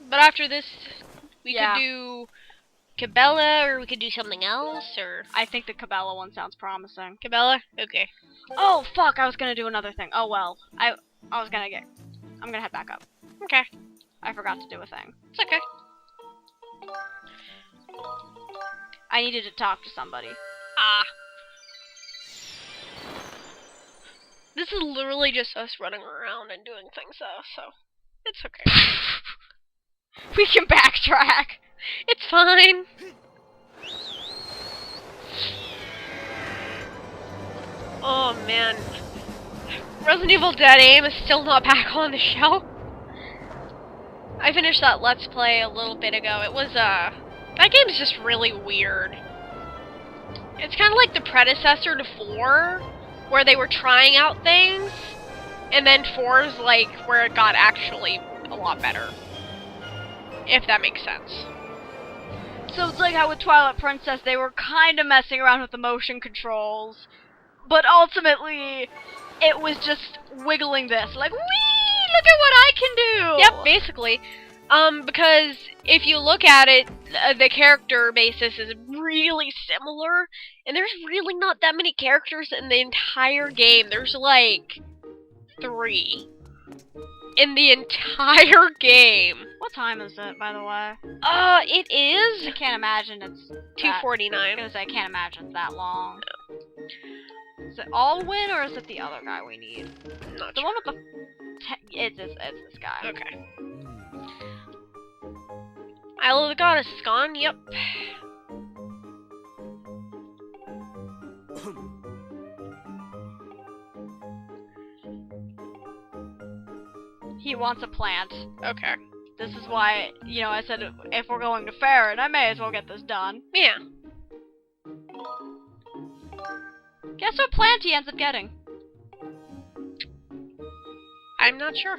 But after this, we could do Cabela, or we could do something else, or... I think the Cabela one sounds promising. Cabela? Okay. Oh, fuck, I was gonna do another thing. Oh, well. I'm gonna head back up. Okay. I forgot to do a thing. It's okay. I needed to talk to somebody. Ah. This is literally just us running around and doing things, though, so... It's okay. We can backtrack. It's fine. Oh, man. Resident Evil Dead Aim is still not back on the show. I finished that Let's Play a little bit ago. It was, that game's just really weird. It's kind of like the predecessor to 4, where they were trying out things, and then 4 is like where it got actually a lot better. If that makes sense. So it's like how with Twilight Princess, they were kind of messing around with the motion controls, but ultimately, it was just wiggling this, like, whee, look at what I can do! Yep, basically. Because if you look at it, the character basis is really similar, and there's really not that many characters in the entire game. There's like 3 in the entire game. What time is it, by the way? It is. I can't imagine it's 2:49. I was gonna say I can't imagine it's that long. No. Is it Alwyn or is it the other guy we need? Not the sure. one with the. It's this guy. Okay. Isle of the Goddess is gone. Yep. He wants a plant. Okay. This is why, you know, I said if we're going to Farron, I may as well get this done. Yeah. Guess what plant he ends up getting? I'm not sure.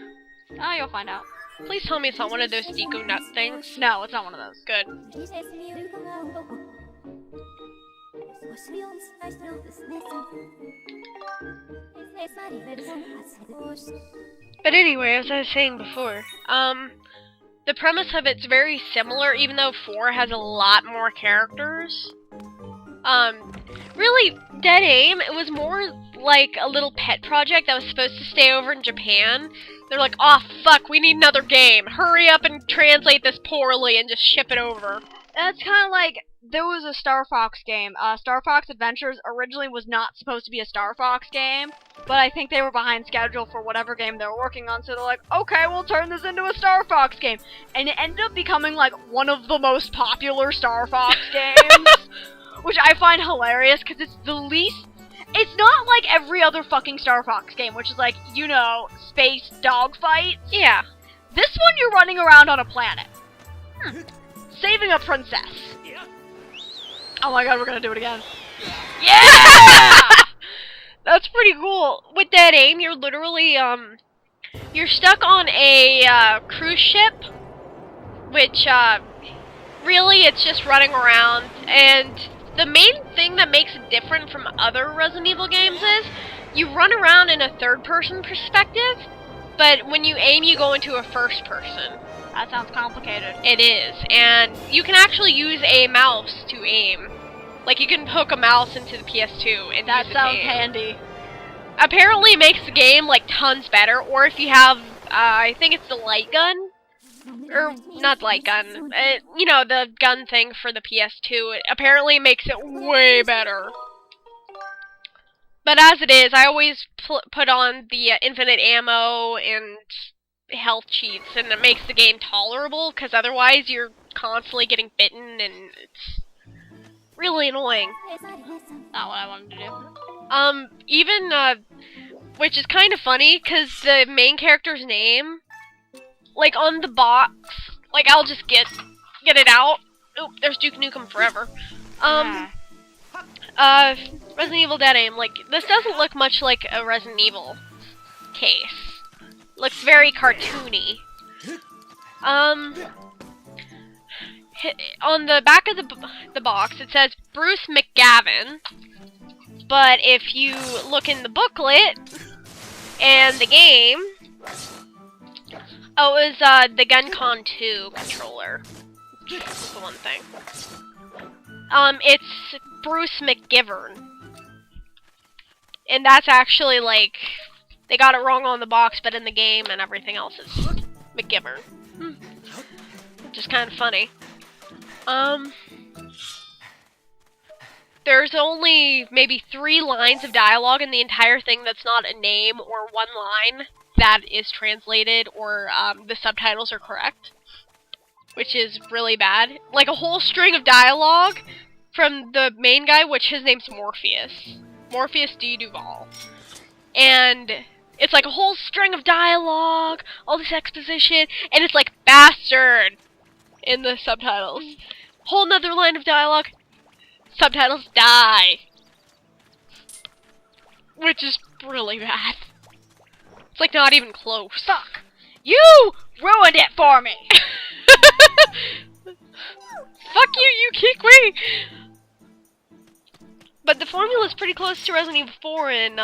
Oh, you'll find out. Please tell me it's not one of those Deku nut things. No, it's not one of those. Good. But anyway, as I was saying before, the premise of it's very similar, even though 4 has a lot more characters. Really, Dead Aim, it was more like a little pet project that was supposed to stay over in Japan. They're like, oh fuck, we need another game. Hurry up and translate this poorly and just ship it over. That's kind of like, there was a Star Fox game. Star Fox Adventures originally was not supposed to be a Star Fox game, but I think they were behind schedule for whatever game they were working on, so they're like, okay, we'll turn this into a Star Fox game. And it ended up becoming, like, one of the most popular Star Fox games, which I find hilarious, because it's the least... It's not like every other fucking Star Fox game, which is like, you know, space dogfights. Yeah. This one you're running around on a planet. Saving a princess. Oh my god, we're gonna do it again. Yeah! That's pretty cool. With Dead Aim, you're literally, you're stuck on a, cruise ship, which, really it's just running around, and the main thing that makes it different from other Resident Evil games is you run around in a third-person perspective, but when you aim, you go into a first-person. That sounds complicated. It is, and you can actually use a mouse to aim. Like, you can hook a mouse into the PS2 and that use it sounds to aim. handy. Apparently, it makes the game like tons better. Or if you have, I think it's the light gun, or not light gun. You know, the gun thing for the PS2. It apparently makes it way better. But as it is, I always put on the infinite ammo and health cheats, and it makes the game tolerable, because otherwise you're constantly getting bitten, and it's really annoying. Not what I wanted to do. Which is kind of funny, because the main character's name, like, on the box, like, I'll just get it out. Oop, there's Duke Nukem Forever. Resident Evil Dead Aim, like, this doesn't look much like a Resident Evil case. Looks very cartoony. On the back of the box, it says Bruce McGavin. But if you look in the booklet and the game, Oh, it was the GenCon 2 controller. That's the one thing. It's Bruce McGivern. And that's actually, like, they got it wrong on the box, but in the game and everything else is McGivern. Which is kind of funny. There's only maybe 3 lines of dialogue in the entire thing that's not a name or one line that is translated or the subtitles are correct. Which is really bad. Like a whole string of dialogue from the main guy, which his name's Morpheus. Morpheus D. Duval. And it's like a whole string of dialogue, all this exposition, and it's like bastard in the subtitles. Whole nother line of dialogue, subtitles die. Which is really bad. It's like not even close. Fuck! You ruined it for me! Fuck you, you kick me! But the formula is pretty close to Resident Evil 4, and,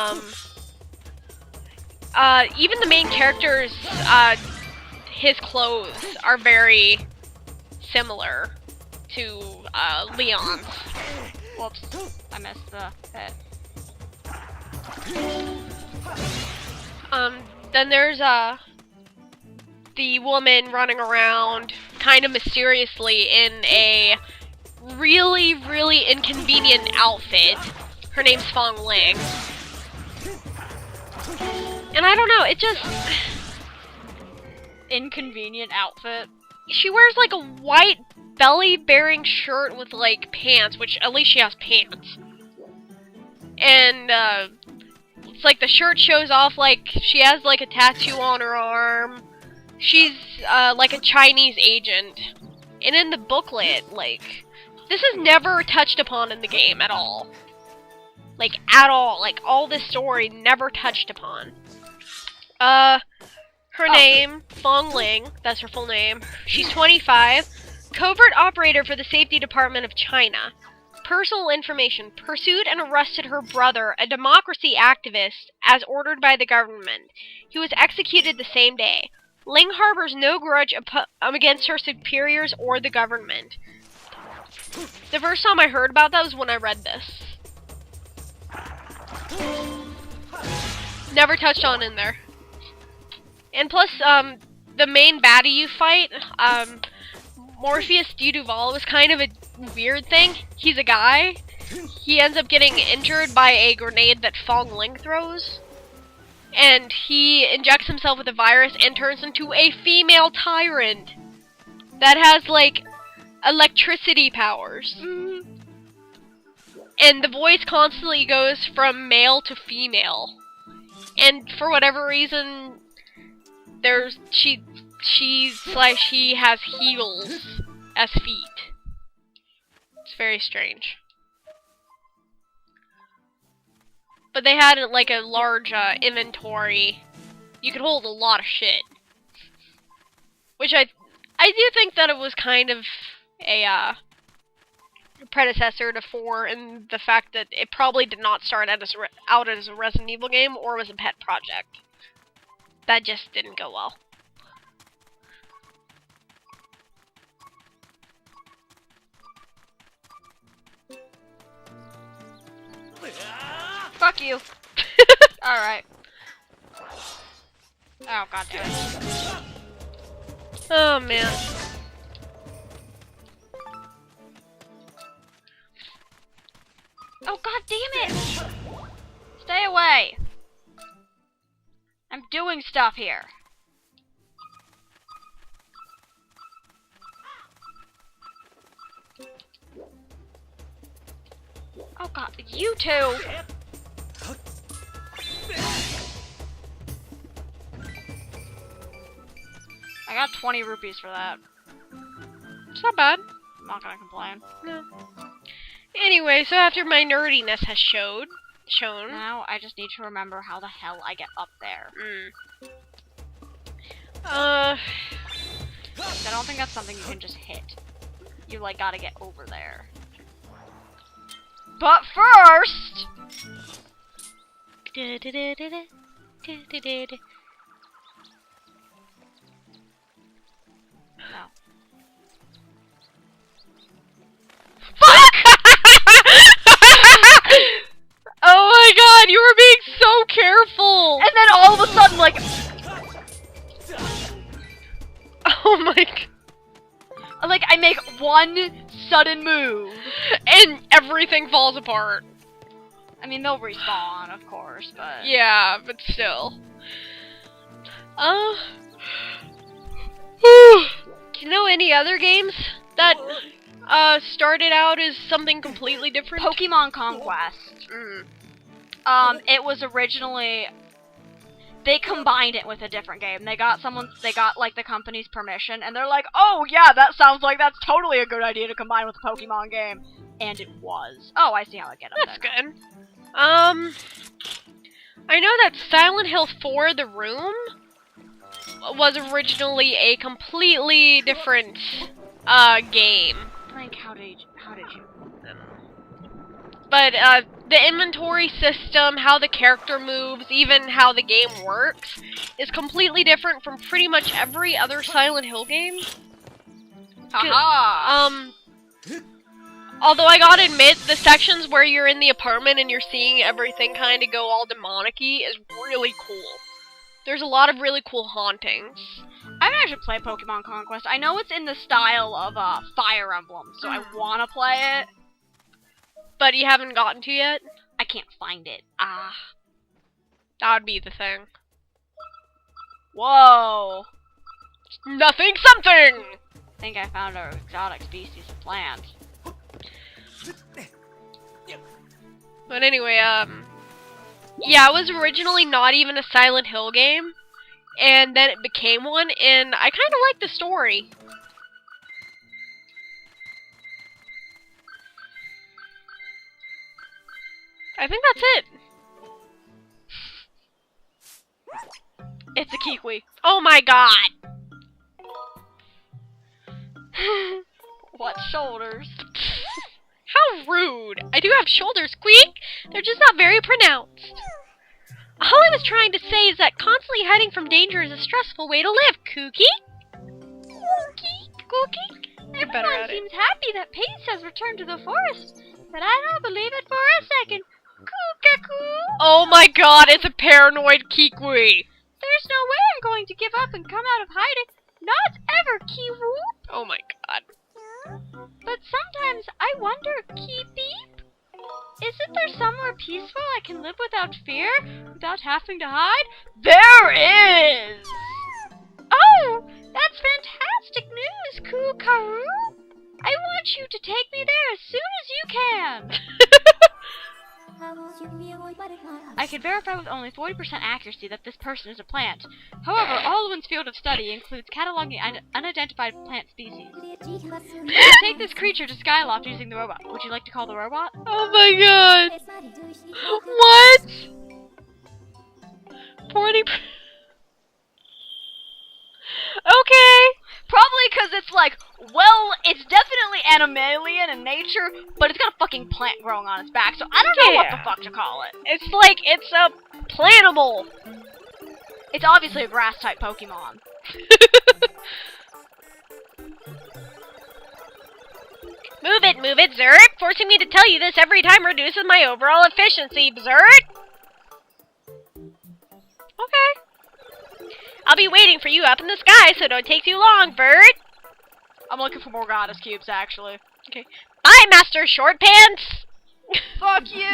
even the main character's, his clothes are very similar to, Leon's. Whoops. I missed the hit. Then there's, the woman running around kind of mysteriously in a really, really inconvenient outfit. Her name's Fong Ling. And I don't know, it just... Inconvenient outfit. She wears like a white belly-bearing shirt with like pants, which at least she has pants. And, it's like the shirt shows off like she has like a tattoo on her arm. She's, like a Chinese agent. And in the booklet, like, this is never touched upon in the game at all. Like, at all. Like, all this story never touched upon. Her name, Fong Ling, that's her full name. She's 25. Covert operator for the Safety Department of China. Personal information. Pursued and arrested her brother, a democracy activist, as ordered by the government. He was executed the same day. Ling harbors no grudge against her superiors or the government. The first time I heard about that was when I read this. Never touched on in there. And plus, the main baddie you fight, Morpheus D. Duval, was kind of a weird thing. He's a guy. He ends up getting injured by a grenade that Fong Ling throws. And he injects himself with a virus and turns into a female tyrant that has, like, electricity powers. And the voice constantly goes from male to female. And for whatever reason, she has heels as feet. It's very strange. But they had, like, a large, inventory. You could hold a lot of shit. Which I do think that it was kind of a, predecessor to 4 in the fact that it probably did not start out as a Resident Evil game, or was a pet project. That just didn't go well. Fuck you. Alright. Oh, god damn it. Oh, man. Oh, god damn it! Stay away! I'm doing stuff here. Oh god, you two! I got 20 rupees for that. It's not bad. I'm not gonna complain. No. Anyway, so after my nerdiness has shown... Now, I just need to remember how the hell I get up there. I I don't think that's something you can just hit. You, like, gotta get over there. But first... Oh my god. Like, I make one sudden move. And everything falls apart. I mean, they'll respawn, of course, but... Yeah, but still. Do you know any other games that started out as something completely different? Pokemon Conquest. It was originally... They combined it with a different game. They got like the company's permission, and they're like, oh yeah, that sounds like that's totally a good idea to combine with a Pokemon game. And it was. Oh, I see how I get up That's there. good. I know that Silent Hill 4 The Room was originally a completely different game. Frank, how did you? But the inventory system, how the character moves, even how the game works, is completely different from pretty much every other Silent Hill game. Haha! Although I gotta admit, the sections where you're in the apartment and you're seeing everything kind of go all demonic-y is really cool. There's a lot of really cool hauntings. I haven't actually played Pokemon Conquest. I know it's in the style of Fire Emblem, so I want to play it. But you haven't gotten to yet? I can't find it. That would be the thing. Whoa! Nothing something! I think I found our exotic species of plant. But anyway, yeah, it was originally not even a Silent Hill game, and then it became one, and I kind of like the story. I think that's it. It's a Kiwi. Oh my god! What shoulders? How rude! I do have shoulders, Squeak! They're just not very pronounced. All I was trying to say is that constantly hiding from danger is a stressful way to live, Kookie! Kookie? You're better at it. Everyone seems happy that Pace has returned to the forest, but I don't believe it for a second. Koo-ka-koo! Oh my god, it's a paranoid Kiwi! There's no way I'm going to give up and come out of hiding. Not ever, Kee-whoop! Oh my god. But sometimes I wonder, Kee-beep? Isn't there somewhere peaceful I can live without fear? Without having to hide? There is! Oh! That's fantastic news, Koo-karoo! I want you to take me there as soon as you can! I can verify with only 40% accuracy that this person is a plant. However, Alwyn's field of study includes cataloging unidentified plant species. Take this creature to Skyloft using the robot. Would you like to call the robot? Oh my god! What? 40%. Okay! Probably because it's like, well, it's definitely animalian in nature, but it's got a fucking plant growing on its back, so I don't know what the fuck to call it. It's like, it's a Planimal! It's obviously a grass-type Pokemon. Move it, Zert! Forcing me to tell you this every time reduces my overall efficiency, Zert! Okay. I'll be waiting for you up in the sky, so don't take too long, Bird! I'm looking for more goddess cubes, actually. Okay. Bye, Master Short Pants! Fuck you!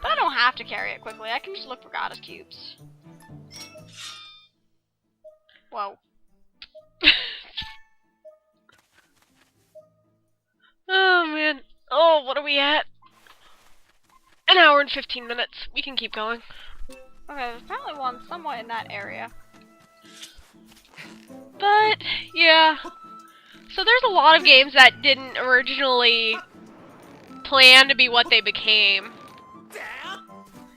But I don't have to carry it quickly. I can just look for goddess cubes. Whoa. Oh, man. Oh, what are we at? An hour and 15 minutes. We can keep going. Okay, there's apparently one somewhat in that area. But, yeah. So there's a lot of games that didn't originally plan to be what they became.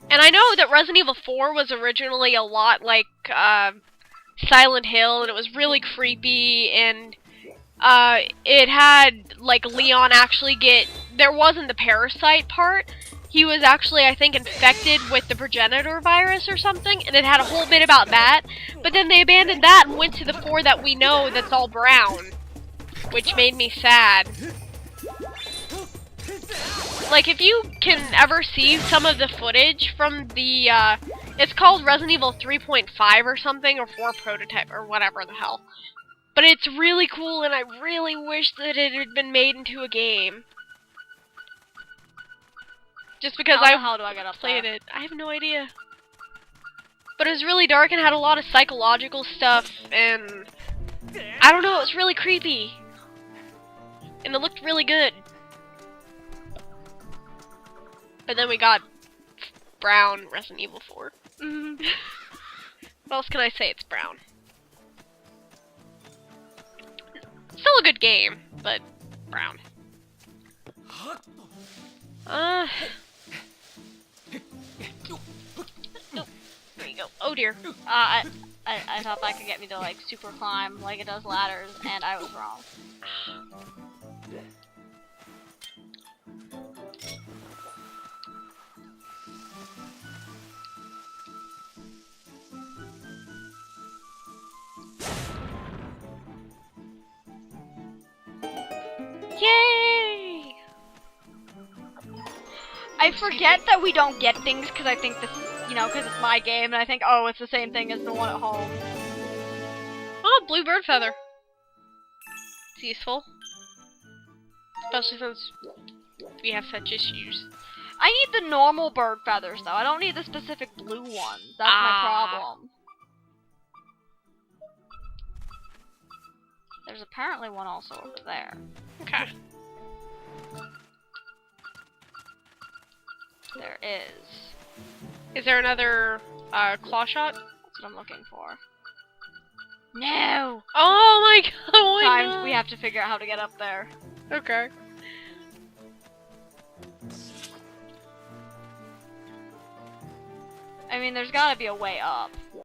And I know that Resident Evil 4 was originally a lot like Silent Hill, and it was really creepy, and it had, like, Leon actually get... There wasn't the parasite part. He was actually, I think, infected with the progenitor virus or something, and it had a whole bit about that. But then they abandoned that and went to the 4 that we know that's all brown, which made me sad. Like, if you can ever see some of the footage from the It's called Resident Evil 3.5 or something, or 4 Prototype, or whatever the hell. But it's really cool, and I really wish that it had been made into a game. Just because how do I get up played there? it. I have no idea. But it was really dark and had a lot of psychological stuff, and I don't know, it was really creepy. And it looked really good. But then we got brown Resident Evil 4. What else can I say? It's brown. Still a good game, but brown. Nope. There you go. Oh dear. I thought that could get me to like super climb like it does ladders, and I was wrong. Yay! I forget that we don't get things because I think this is, you know, because it's my game, and I think, oh, it's the same thing as the one at home. Oh, blue bird feather. It's useful. Especially since we have such issues. I need the normal bird feathers, though. I don't need the specific blue ones. That's my problem. There's apparently one also over there. Okay. There is. Is there another claw shot? That's what I'm looking for. No! Oh my god! Why Times not? we have to figure out how to get up there. Okay. I mean, there's gotta be a way up.